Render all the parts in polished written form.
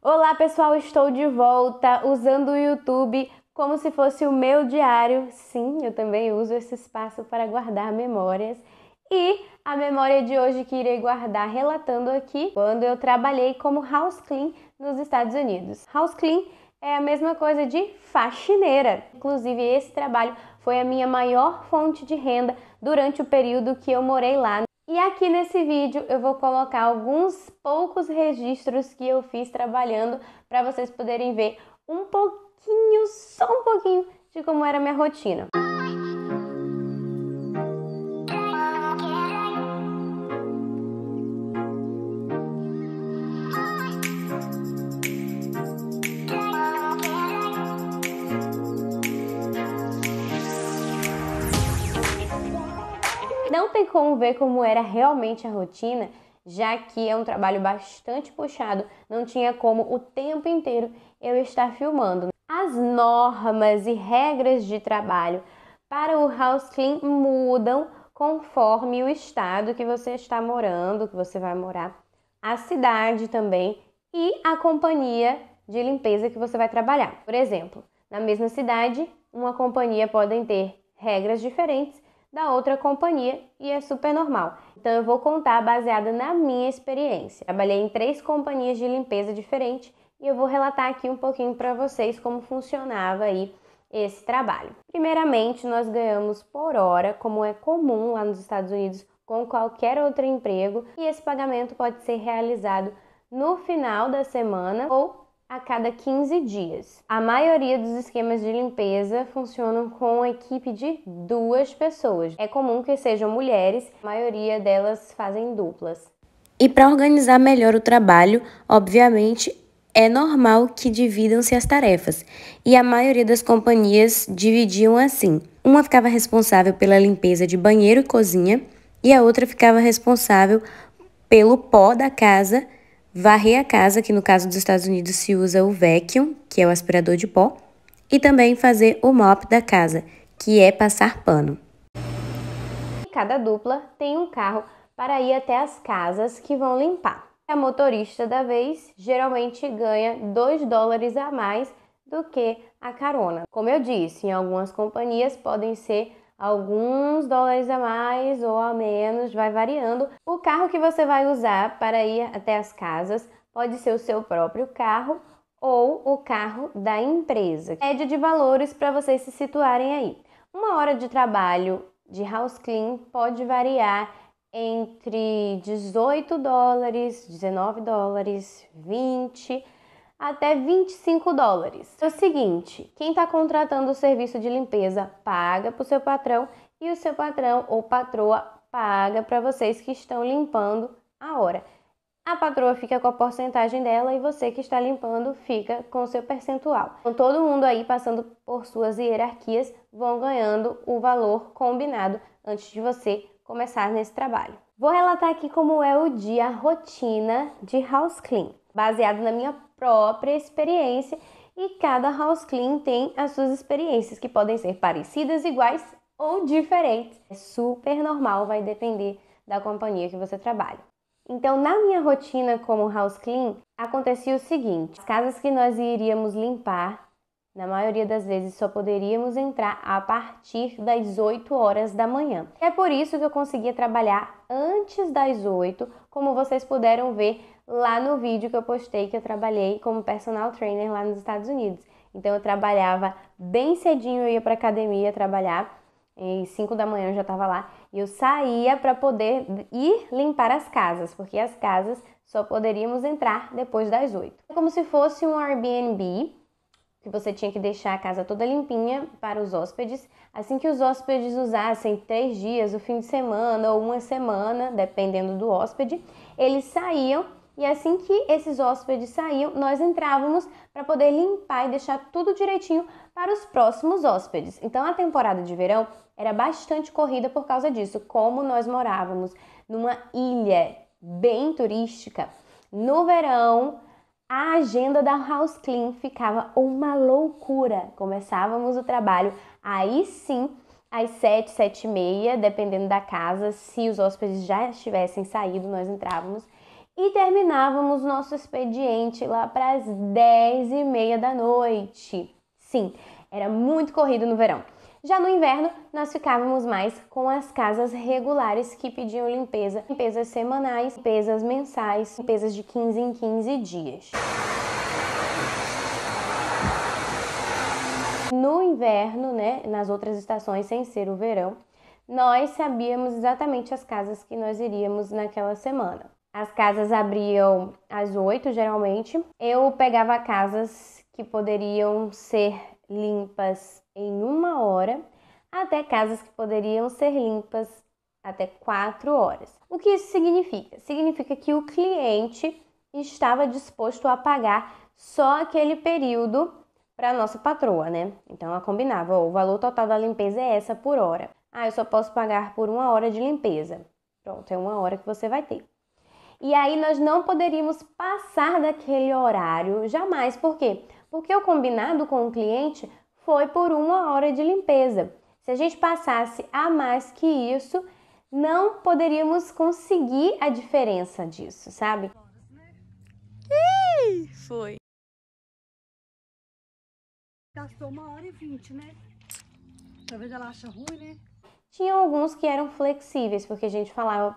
Olá pessoal, estou de volta usando o YouTube como se fosse o meu diário. Sim, eu também uso esse espaço para guardar memórias. E a memória de hoje que irei guardar relatando aqui quando eu trabalhei como house clean nos Estados Unidos. House clean é a mesma coisa de faxineira. Inclusive esse trabalho foi a minha maior fonte de renda durante o período que eu morei lá. E aqui nesse vídeo eu vou colocar alguns poucos registros que eu fiz trabalhando para vocês poderem ver um pouquinho, só um pouquinho, de como era a minha rotina. Não tem como ver como era realmente a rotina, já que é um trabalho bastante puxado, não tinha como o tempo inteiro eu estar filmando. As normas e regras de trabalho para o house clean mudam conforme o estado que você está morando, que você vai morar, a cidade também e a companhia de limpeza que você vai trabalhar. Por exemplo, na mesma cidade, uma companhia pode ter regras diferentes da outra companhia e é super normal. Então eu vou contar baseada na minha experiência. Trabalhei em 3 companhias de limpeza diferentes e eu vou relatar aqui um pouquinho para vocês como funcionava aí esse trabalho. Primeiramente, nós ganhamos por hora, como é comum lá nos Estados Unidos com qualquer outro emprego, e esse pagamento pode ser realizado no final da semana ou a cada 15 dias. A maioria dos esquemas de limpeza funcionam com uma equipe de 2 pessoas. É comum que sejam mulheres, a maioria delas fazem duplas. E para organizar melhor o trabalho, obviamente, é normal que dividam-se as tarefas. E a maioria das companhias dividiam assim. Uma ficava responsável pela limpeza de banheiro e cozinha, e a outra ficava responsável pelo pó da casa, varrer a casa, que no caso dos Estados Unidos se usa o vacuum, que é o aspirador de pó, e também fazer o mop da casa, que é passar pano. Cada dupla tem um carro para ir até as casas que vão limpar. A motorista da vez geralmente ganha $2 a mais do que a carona. Como eu disse, em algumas companhias podem ser alguns dólares a mais ou a menos, vai variando. O carro que você vai usar para ir até as casas pode ser o seu próprio carro ou o carro da empresa. Média de valores para vocês se situarem aí. Uma hora de trabalho de house clean pode variar entre $18, $19, 20 até $25. É o seguinte, quem está contratando o serviço de limpeza paga para o seu patrão e o seu patrão ou patroa paga para vocês que estão limpando a hora. A patroa fica com a porcentagem dela e você que está limpando fica com o seu percentual. Então todo mundo aí passando por suas hierarquias vão ganhando o valor combinado antes de você começar nesse trabalho. Vou relatar aqui como é o dia, a rotina de house clean, baseado na minha própria experiência, e cada house clean tem as suas experiências que podem ser parecidas, iguais ou diferentes. É super normal, vai depender da companhia que você trabalha. Então, na minha rotina como house clean, acontecia o seguinte: as casas que nós iríamos limpar, na maioria das vezes só poderíamos entrar a partir das 8 horas da manhã. É por isso que eu conseguia trabalhar antes das 8, como vocês puderam ver lá no vídeo que eu postei, que eu trabalhei como personal trainer lá nos Estados Unidos. Então eu trabalhava bem cedinho, eu ia para academia trabalhar, e 5 da manhã eu já estava lá, e eu saía para poder ir limpar as casas, porque as casas só poderíamos entrar depois das 8. É como se fosse um Airbnb, que você tinha que deixar a casa toda limpinha para os hóspedes. Assim que os hóspedes usassem 3 dias, o fim de semana ou uma semana, dependendo do hóspede, eles saíam, e assim que esses hóspedes saíam, nós entrávamos para poder limpar e deixar tudo direitinho para os próximos hóspedes. Então a temporada de verão era bastante corrida por causa disso. Como nós morávamos numa ilha bem turística, no verão a agenda da house clean ficava uma loucura. Começávamos o trabalho aí sim às 7, 7:30, dependendo da casa. Se os hóspedes já tivessem saído, nós entrávamos. e terminávamos nosso expediente lá para as 10h30 da noite. Sim, era muito corrido no verão. Já no inverno, nós ficávamos mais com as casas regulares que pediam limpeza, limpezas semanais, limpezas mensais, limpezas de 15 em 15 dias. No inverno, né, nas outras estações sem ser o verão, nós sabíamos exatamente as casas que nós iríamos naquela semana. As casas abriam às 8, geralmente. Eu pegava casas que poderiam ser limpas em 1 hora, até casas que poderiam ser limpas até 4 horas. O que isso significa? Significa que o cliente estava disposto a pagar só aquele período para a nossa patroa, né? Então ela combinava, o valor total da limpeza é essa por hora. Eu só posso pagar por 1 hora de limpeza. Pronto, é 1 hora que você vai ter. E aí nós não poderíamos passar daquele horário jamais. Por quê? Porque o combinado com o cliente foi por 1 hora de limpeza. Se a gente passasse a mais que isso, não poderíamos conseguir a diferença disso, sabe? Foi. Gastou 1h20, né? Talvez ela ache ruim, né? Tinha alguns que eram flexíveis, porque a gente falava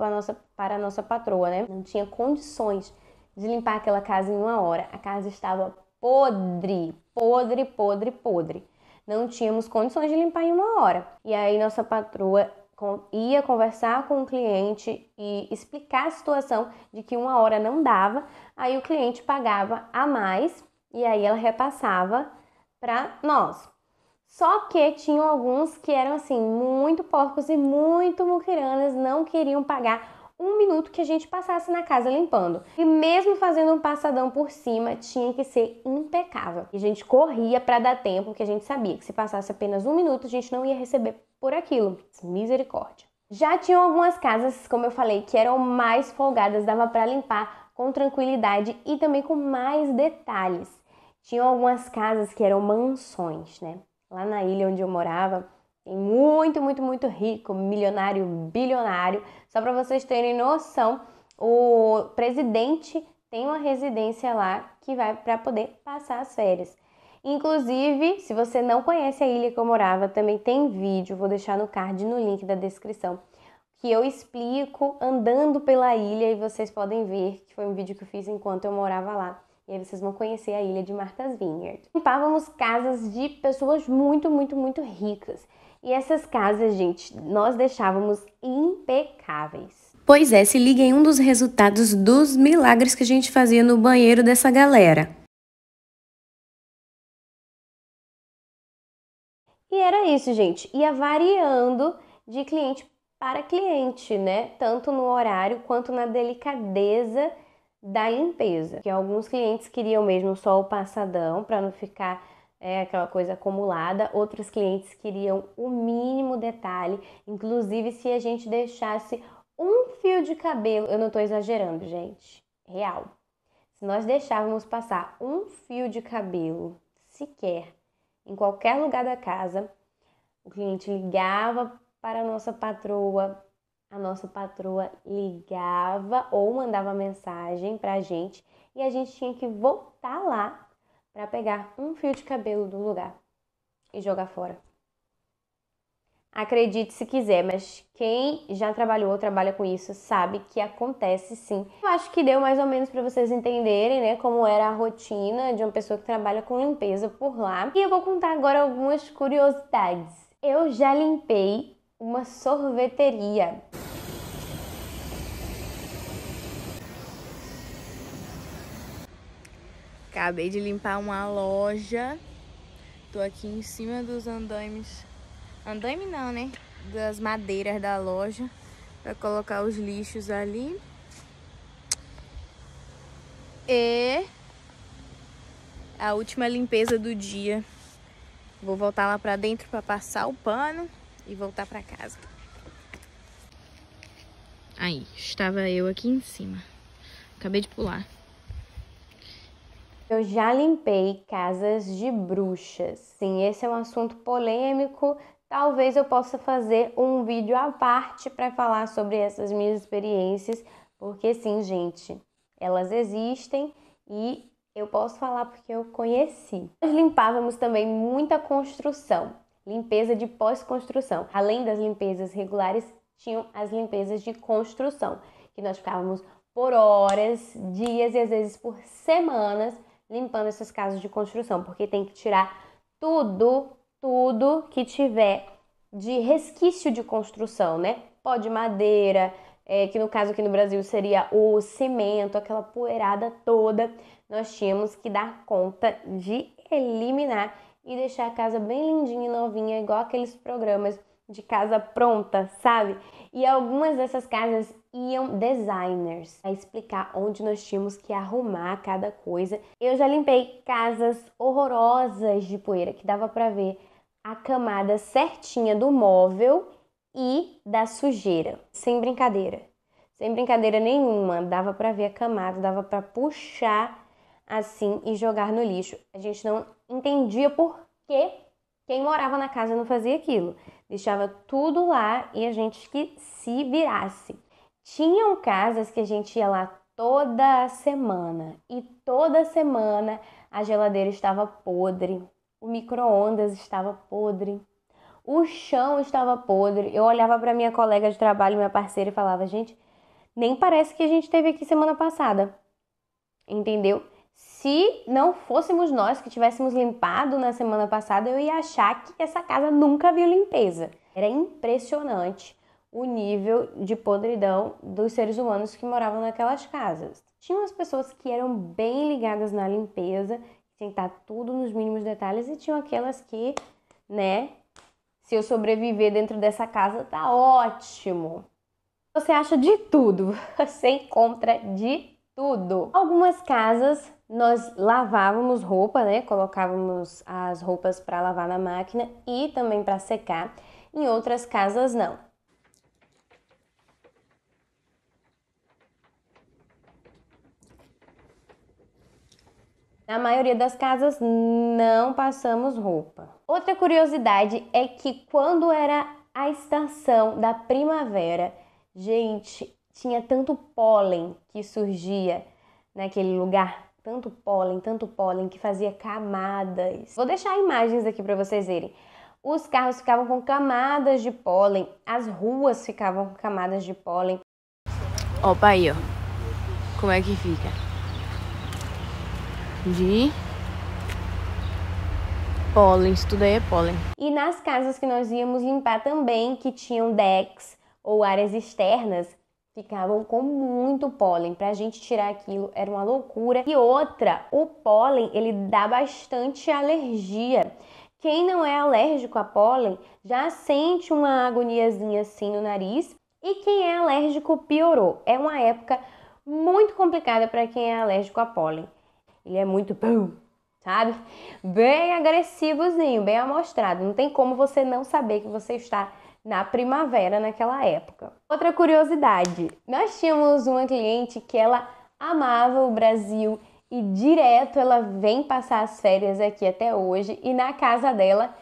para a nossa patroa, né? Não tinha condições de limpar aquela casa em 1 hora. A casa estava podre, podre, podre, podre. Não tínhamos condições de limpar em 1 hora. E aí nossa patroa ia conversar com o cliente e explicar a situação de que 1 hora não dava. Aí o cliente pagava a mais e aí ela repassava para nós. Só que tinham alguns que eram assim, muito porcos e muito muquiranas, não queriam pagar 1 minuto que a gente passasse na casa limpando. E mesmo fazendo um passadão por cima, tinha que ser impecável. E a gente corria para dar tempo, porque a gente sabia que se passasse apenas 1 minuto, a gente não ia receber por aquilo. Misericórdia. Já tinham algumas casas, como eu falei, que eram mais folgadas, dava para limpar com tranquilidade e também com mais detalhes. Tinham algumas casas que eram mansões, né? Lá na ilha onde eu morava, tem muito, muito, muito rico, milionário, bilionário. Só para vocês terem noção, o presidente tem uma residência lá que vai para poder passar as férias. Inclusive, se você não conhece a ilha que eu morava, também tem vídeo, vou deixar no card, no link da descrição, que eu explico andando pela ilha e vocês podem ver que foi um vídeo que eu fiz enquanto eu morava lá. E aí vocês vão conhecer a ilha de Martha's Vineyard. Limpávamos casas de pessoas muito, muito, muito ricas. E essas casas, gente, nós deixávamos impecáveis. Pois é, se liga em um dos resultados dos milagres que a gente fazia no banheiro dessa galera. E era isso, gente. Ia variando de cliente para cliente, né? Tanto no horário quanto na delicadeza da limpeza, que alguns clientes queriam mesmo só o passadão para não ficar aquela coisa acumulada, outros clientes queriam o mínimo detalhe, inclusive se a gente deixasse um fio de cabelo, eu não estou exagerando, gente, real, se nós deixávamos passar um fio de cabelo sequer em qualquer lugar da casa, o cliente ligava para a nossa patroa ligava ou mandava mensagem pra gente e a gente tinha que voltar lá para pegar um fio de cabelo do lugar e jogar fora. Acredite se quiser, mas quem já trabalhou ou trabalha com isso sabe que acontece sim. Eu acho que deu mais ou menos para vocês entenderem, né, como era a rotina de uma pessoa que trabalha com limpeza por lá. E eu vou contar agora algumas curiosidades. Eu já limpei uma sorveteria. Acabei de limpar uma loja. Tô aqui em cima dos andaimes. Andaime não, né? Das madeiras da loja. Pra colocar os lixos ali. E a última limpeza do dia. Vou voltar lá pra dentro pra passar o pano e voltar pra casa. Aí, estava eu aqui em cima. Acabei de pular. Eu já limpei casas de bruxas. Sim, esse é um assunto polêmico. Talvez eu possa fazer um vídeo à parte para falar sobre essas minhas experiências, porque sim, gente, Elas existem e eu posso falar porque eu conheci. Nós limpávamos também muita construção, limpeza de pós-construção. Além das limpezas regulares, tinham as limpezas de construção, que nós ficávamos por horas, dias e às vezes por semanas limpando essas casas de construção, porque tem que tirar tudo que tiver de resquício de construção, né? Pó de madeira, que no caso aqui no Brasil seria o cimento, aquela poeirada toda, nós tínhamos que dar conta de eliminar e deixar a casa bem lindinha e novinha, igual aqueles programas de casa pronta, sabe? E algumas dessas casas iam designers a explicar onde nós tínhamos que arrumar cada coisa. Eu já limpei casas horrorosas de poeira, que dava pra ver a camada certinha do móvel e da sujeira, sem brincadeira nenhuma, dava pra ver a camada, dava pra puxar assim e jogar no lixo. A gente não entendia por que quem morava na casa não fazia aquilo, deixava tudo lá e a gente que se virasse. Tinham casas que a gente ia lá toda semana e toda semana a geladeira estava podre, o micro-ondas estava podre, o chão estava podre. Eu olhava para minha colega de trabalho, minha parceira, e falava, gente, nem parece que a gente esteve aqui semana passada, entendeu? Se não fôssemos nós que tivéssemos limpado na semana passada, eu ia achar que essa casa nunca viu limpeza. Era impressionante o nível de podridão dos seres humanos que moravam naquelas casas. Tinha umas pessoas que eram bem ligadas na limpeza, tinha que estar tudo nos mínimos detalhes, e tinham aquelas que, né, se eu sobreviver dentro dessa casa, tá ótimo. Você acha de tudo, você encontra de tudo. Algumas casas nós lavávamos roupa, né? Colocávamos as roupas para lavar na máquina e também para secar. Em outras casas não. Na maioria das casas não passamos roupa. Outra curiosidade é que quando era a estação da primavera, gente, tinha tanto pólen que surgia naquele lugar, tanto pólen que fazia camadas. Vou deixar imagens aqui para vocês verem. Os carros ficavam com camadas de pólen, as ruas ficavam com camadas de pólen. Opa aí, ó. Como é que fica? De pólen, isso tudo aí é pólen. E nas casas que nós íamos limpar também, que tinham decks ou áreas externas, ficavam com muito pólen. Pra gente tirar aquilo era uma loucura. E outra, o pólen, ele dá bastante alergia. Quem não é alérgico a pólen já sente uma agoniazinha assim no nariz. E quem é alérgico piorou. É uma época muito complicada para quem é alérgico a pólen. Ele é muito, sabe? Bem agressivozinho, bem amostrado. Não tem como você não saber que você está na primavera naquela época. Outra curiosidade, nós tínhamos uma cliente que ela amava o Brasil e direto ela vem passar as férias aqui até hoje, e na casa dela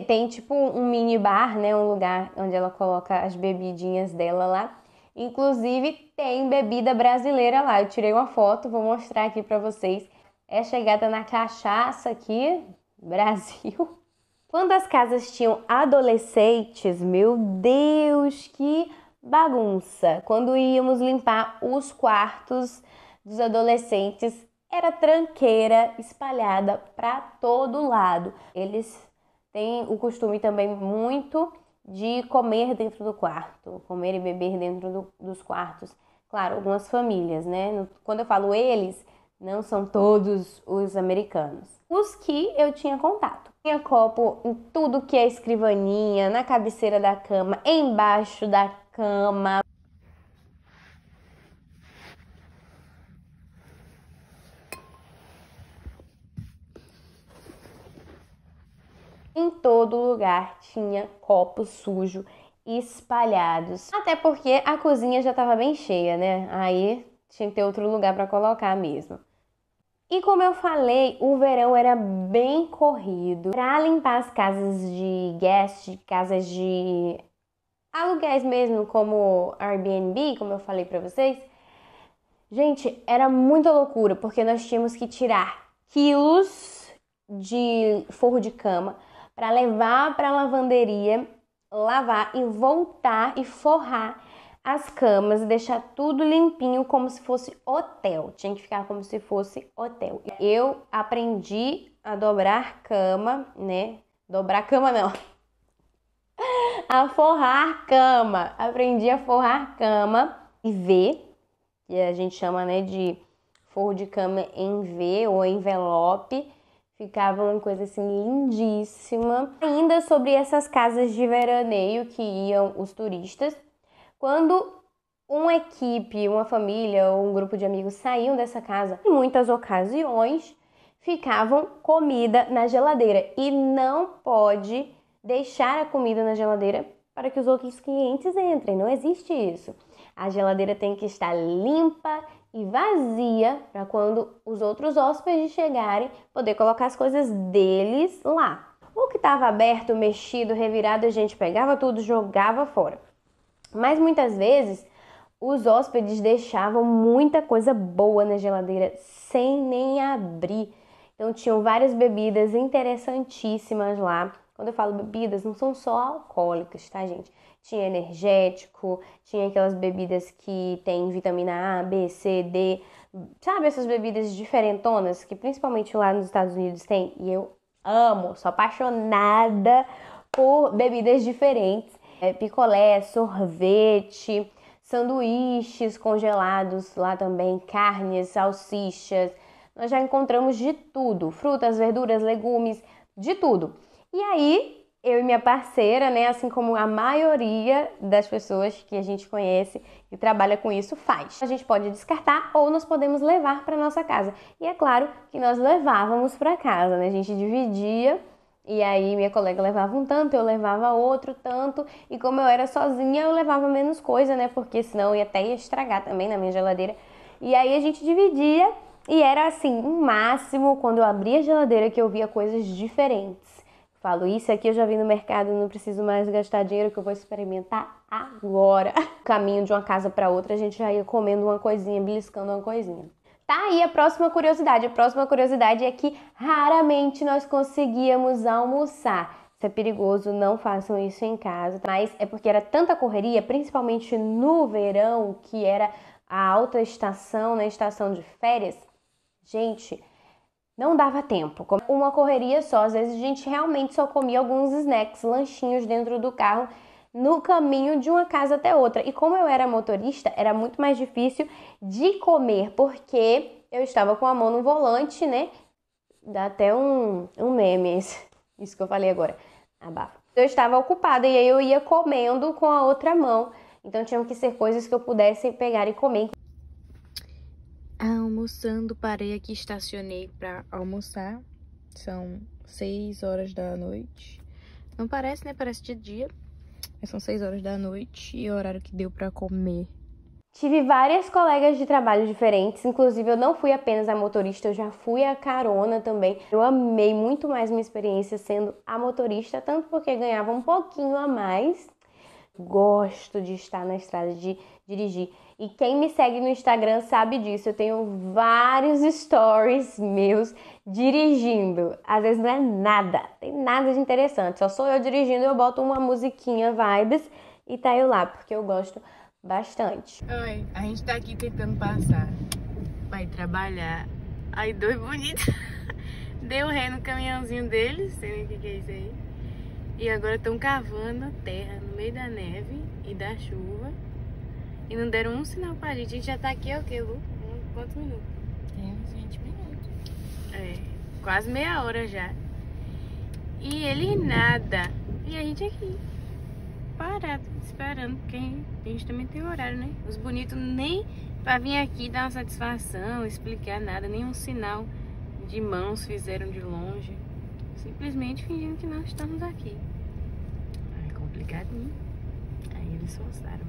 tem tipo um mini bar, né, um lugar onde ela coloca as bebidinhas dela lá. Inclusive tem bebida brasileira lá, eu tirei uma foto, vou mostrar aqui pra vocês. É chegada na cachaça aqui, Brasil. Quando as casas tinham adolescentes, meu Deus, que bagunça! Quando íamos limpar os quartos dos adolescentes, era tranqueira espalhada para todo lado. Eles têm o costume também muito de comer dentro do quarto, comer e beber dentro dos quartos. Claro, algumas famílias, né? Quando eu falo eles, não são todos os americanos. Os que eu tinha contato. Tinha copo em tudo que é escrivaninha, na cabeceira da cama, embaixo da cama. Em todo lugar tinha copo sujo espalhados. Até porque a cozinha já estava bem cheia, né? Aí tinha que ter outro lugar para colocar mesmo. E como eu falei, o verão era bem corrido. Para limpar as casas de guest, casas de aluguéis mesmo, como Airbnb, como eu falei para vocês, Gente, era muita loucura, porque nós tínhamos que tirar quilos de forro de cama para levar para a lavanderia, lavar e voltar e forrar as camas e deixar tudo limpinho como se fosse hotel. Tinha que ficar como se fosse hotel. Eu aprendi a dobrar cama, né? Dobrar cama não. A forrar cama. Aprendi a forrar cama e V, que a gente chama, né, de forro de cama em V ou envelope. Ficava uma coisa assim lindíssima. Ainda sobre essas casas de veraneio que iam os turistas, quando uma equipe, uma família ou um grupo de amigos saíam dessa casa, em muitas ocasiões ficavam comida na geladeira. E não pode deixar a comida na geladeira para que os outros clientes entrem. Não existe isso. A geladeira tem que estar limpa e vazia para quando os outros hóspedes chegarem, poder colocar as coisas deles lá. O que estava aberto, mexido, revirado, a gente pegava tudo, jogava fora. Mas muitas vezes os hóspedes deixavam muita coisa boa na geladeira sem nem abrir. Então tinham várias bebidas interessantíssimas lá. Quando eu falo bebidas, não são só alcoólicas, tá, gente? Tinha energético, tinha aquelas bebidas que tem vitamina A, B, C, D. Sabe essas bebidas diferentonas que principalmente lá nos Estados Unidos tem? E eu amo, sou apaixonada por bebidas diferentes. Picolé, sorvete, sanduíches congelados lá também, carnes, salsichas. Nós já encontramos de tudo, frutas, verduras, legumes, de tudo. E aí, eu e minha parceira, né, assim como a maioria das pessoas que a gente conhece e trabalha com isso faz. A gente pode descartar ou nós podemos levar para nossa casa. E é claro que nós levávamos para casa, né? A gente dividia. E aí minha colega levava um tanto, eu levava outro tanto. E como eu era sozinha, eu levava menos coisa, né? Porque senão ia até estragar também na minha geladeira. E aí a gente dividia e era assim, um máximo quando eu abria a geladeira que eu via coisas diferentes. Falo, isso aqui eu já vi no mercado, não preciso mais gastar dinheiro que eu vou experimentar agora. No caminho de uma casa para outra, a gente já ia comendo uma coisinha, beliscando uma coisinha. Tá aí a próxima curiosidade. A próxima curiosidade é que raramente nós conseguíamos almoçar. Isso é perigoso, não façam isso em casa. Mas é porque era tanta correria, principalmente no verão, que era a alta estação, na estação de férias. Gente, não dava tempo. Uma correria só. Às vezes a gente realmente só comia alguns snacks, lanchinhos dentro do carro, no caminho de uma casa até outra. E como eu era motorista, era muito mais difícil de comer, porque eu estava com a mão no volante, né? Dá até um meme isso que eu falei agora. Abafa. Eu estava ocupada e aí eu ia comendo com a outra mão. Então tinham que ser coisas que eu pudesse pegar e comer. Almoçando, parei aqui, estacionei pra almoçar. São 6 horas da noite. Não parece, né? Parece de dia. Mas são 6 horas da noite e é o horário que deu pra comer. Tive várias colegas de trabalho diferentes, inclusive eu não fui apenas a motorista, eu já fui a carona também. Eu amei muito mais minha experiência sendo a motorista, tanto porque ganhava um pouquinho a mais. Gosto de estar na estrada, de dirigir. E quem me segue no Instagram sabe disso. Eu tenho vários stories meus dirigindo. Às vezes não é nada, tem nada de interessante. Só sou eu dirigindo, eu boto uma musiquinha vibes e tá eu lá, porque eu gosto bastante. Oi, a gente tá aqui tentando passar pra ir trabalhar. Aí dois bonitos deu ré no caminhãozinho deles, sei nem o que é isso aí. E agora estão cavando terra no meio da neve e da chuva. E não deram um sinal pra gente. A gente já tá aqui, ó, o que, Lu? Quantos minutos? Tem uns 20 minutos. É, quase meia hora já. E ele nada. E a gente aqui, parado, esperando, porque a gente também tem horário, né? Os bonitos nem pra vir aqui dar uma satisfação, explicar nada, nenhum sinal de mãos fizeram de longe. Simplesmente fingindo que nós estamos aqui. É complicadinho. Aí eles forçaram.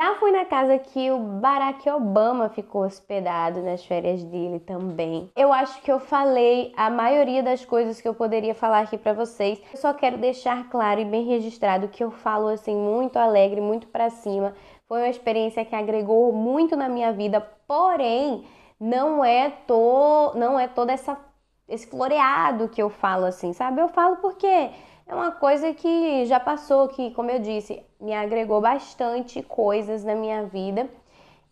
Já fui na casa que o Barack Obama ficou hospedado nas férias dele também. Eu acho que eu falei a maioria das coisas que eu poderia falar aqui pra vocês. Eu só quero deixar claro e bem registrado que eu falo assim muito alegre, muito pra cima. foi uma experiência que agregou muito na minha vida, porém, não é todo esse floreado que eu falo assim, sabe? Eu falo porque é uma coisa que já passou, que, como eu disse, me agregou bastante coisas na minha vida.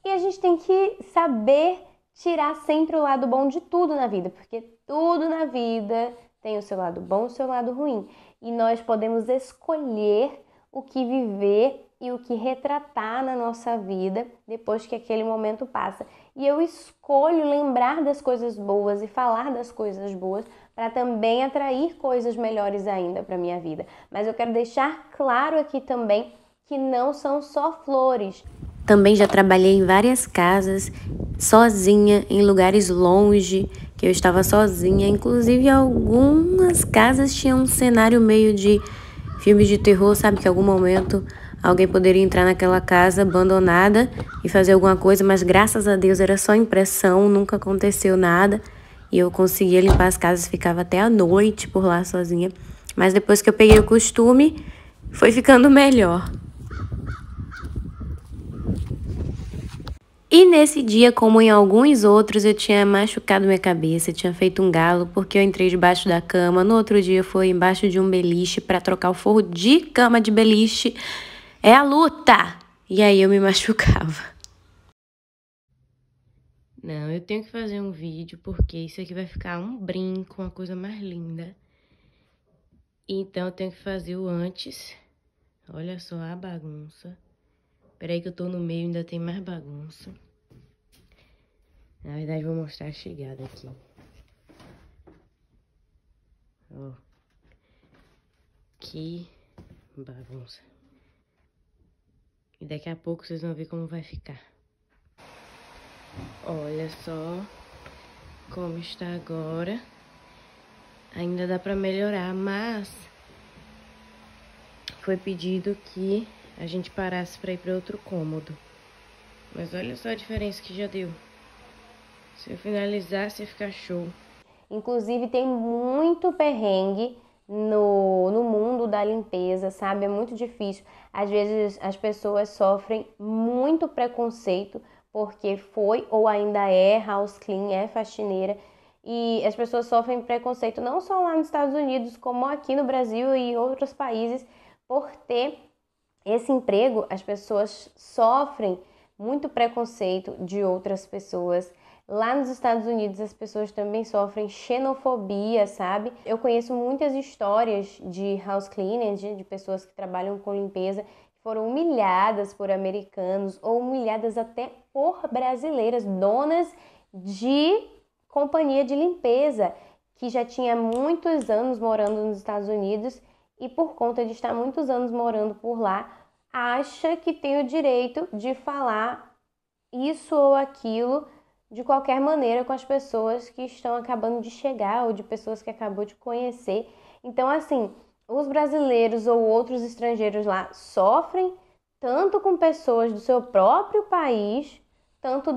E a gente tem que saber tirar sempre o lado bom de tudo na vida, porque tudo na vida tem o seu lado bom e o seu lado ruim. E nós podemos escolher o que viver e o que retratar na nossa vida depois que aquele momento passa. E eu escolho lembrar das coisas boas e falar das coisas boas para também atrair coisas melhores ainda para minha vida. Mas eu quero deixar claro aqui também que não são só flores. Também já trabalhei em várias casas, sozinha, em lugares longe, que eu estava sozinha. Inclusive, algumas casas tinham um cenário meio de filmes de terror, sabe? Que em algum momento alguém poderia entrar naquela casa abandonada e fazer alguma coisa, mas graças a Deus era só impressão, nunca aconteceu nada. E eu conseguia limpar as casas, ficava até a noite por lá sozinha. Mas depois que eu peguei o costume, foi ficando melhor. E nesse dia, como em alguns outros, eu tinha machucado minha cabeça, tinha feito um galo porque eu entrei debaixo da cama. No outro dia foi embaixo de um beliche para trocar o forro de cama de beliche. É a luta! E aí eu me machucava. Não, eu tenho que fazer um vídeo porque isso aqui vai ficar um brinco, uma coisa mais linda. Então eu tenho que fazer o antes. Olha só a bagunça. Peraí que eu tô no meio, ainda tem mais bagunça. Na verdade, vou mostrar a chegada aqui. Ó. Que bagunça. E daqui a pouco vocês vão ver como vai ficar. Olha só como está agora. Ainda dá pra melhorar, mas foi pedido que a gente parasse para ir para outro cômodo. Mas olha só a diferença que já deu. Se eu finalizasse, ia ficar show. Inclusive, tem muito perrengue no mundo da limpeza, sabe? É muito difícil. Às vezes, as pessoas sofrem muito preconceito porque foi ou ainda é house clean, é faxineira. E as pessoas sofrem preconceito não só lá nos Estados Unidos, como aqui no Brasil e em outros países, por ter esse emprego. As pessoas sofrem muito preconceito de outras pessoas. Lá nos Estados Unidos as pessoas também sofrem xenofobia, sabe? Eu conheço muitas histórias de house cleaners, de pessoas que trabalham com limpeza, que foram humilhadas por americanos ou humilhadas até por brasileiras, donas de companhia de limpeza, que já tinha muitos anos morando nos Estados Unidos e por conta de estar muitos anos morando por lá, acha que tem o direito de falar isso ou aquilo de qualquer maneira com as pessoas que estão acabando de chegar ou de pessoas que acabou de conhecer. Então, assim, os brasileiros ou outros estrangeiros lá sofrem tanto com pessoas do seu próprio país, tanto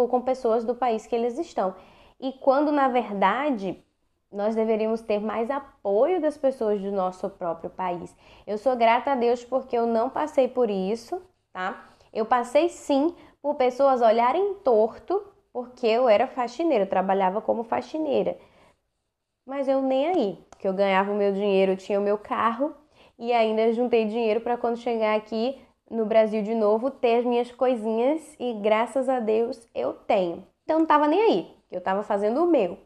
com pessoas do país que eles estão. E quando, na verdade, nós deveríamos ter mais apoio das pessoas do nosso próprio país. Eu sou grata a Deus porque eu não passei por isso, tá? Eu passei sim por pessoas olharem torto porque eu era faxineira, eu trabalhava como faxineira. Mas eu nem aí, porque eu ganhava o meu dinheiro, eu tinha o meu carro e ainda juntei dinheiro para quando chegar aqui no Brasil de novo ter as minhas coisinhas e graças a Deus eu tenho. Então não tava nem aí, eu tava fazendo o meu,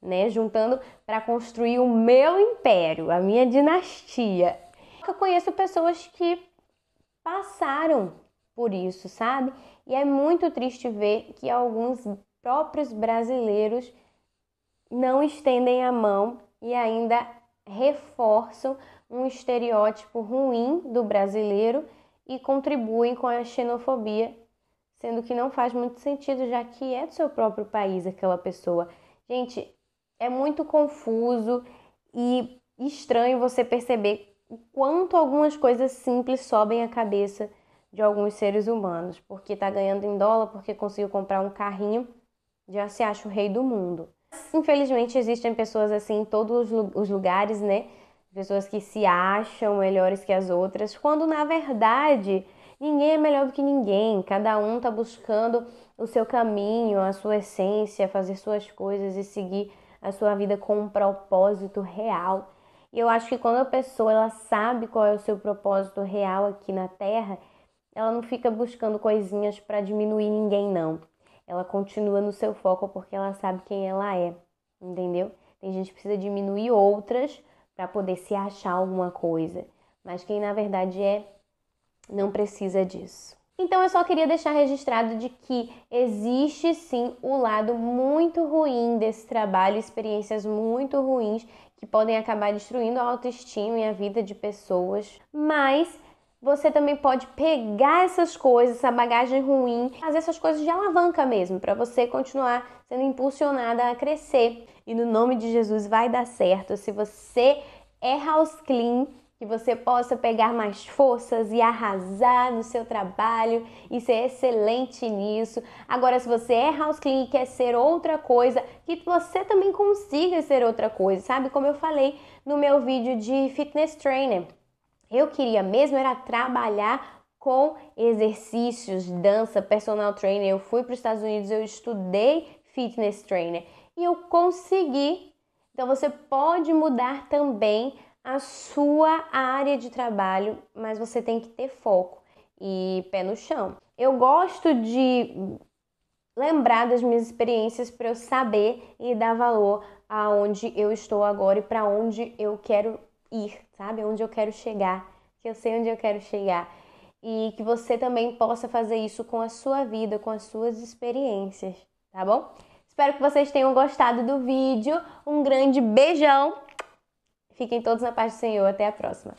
né? Juntando para construir o meu império, a minha dinastia. Eu conheço pessoas que passaram por isso, sabe? E é muito triste ver que alguns próprios brasileiros não estendem a mão e ainda reforçam um estereótipo ruim do brasileiro e contribuem com a xenofobia, sendo que não faz muito sentido, já que é do seu próprio país aquela pessoa. Gente, é muito confuso e estranho você perceber o quanto algumas coisas simples sobem a cabeça de alguns seres humanos, porque tá ganhando em dólar, porque conseguiu comprar um carrinho, já se acha o rei do mundo. Infelizmente existem pessoas assim em todos os lugares, né? Pessoas que se acham melhores que as outras, quando na verdade Ninguém é melhor do que ninguém, cada um tá buscando o seu caminho, a sua essência, fazer suas coisas e seguir a sua vida com um propósito real. E eu acho que quando a pessoa ela sabe qual é o seu propósito real aqui na Terra, ela não fica buscando coisinhas para diminuir ninguém, não. Ela continua no seu foco porque ela sabe quem ela é, entendeu? Tem gente que precisa diminuir outras para poder se achar alguma coisa, mas quem na verdade é, não precisa disso. Então eu só queria deixar registrado de que existe sim o lado muito ruim desse trabalho, experiências muito ruins que podem acabar destruindo a autoestima e a vida de pessoas, mas você também pode pegar essas coisas, essa bagagem ruim, fazer essas coisas de alavanca mesmo, para você continuar sendo impulsionada a crescer. E no nome de Jesus vai dar certo. Se você é house clean, que você possa pegar mais forças e arrasar no seu trabalho e ser excelente nisso. Agora, se você é house clean e quer ser outra coisa, que você também consiga ser outra coisa, sabe? Como eu falei no meu vídeo de fitness trainer. Eu queria mesmo era trabalhar com exercícios, dança, personal trainer. Eu fui para os Estados Unidos, eu estudei fitness trainer e eu consegui. Então você pode mudar também a sua área de trabalho, mas você tem que ter foco e pé no chão. Eu gosto de lembrar das minhas experiências para eu saber e dar valor aonde eu estou agora e para onde eu quero ir, sabe? Onde eu quero chegar, que eu sei onde eu quero chegar. E que você também possa fazer isso com a sua vida, com as suas experiências, tá bom? Espero que vocês tenham gostado do vídeo. Um grande beijão. Fiquem todos na paz do Senhor. Até a próxima.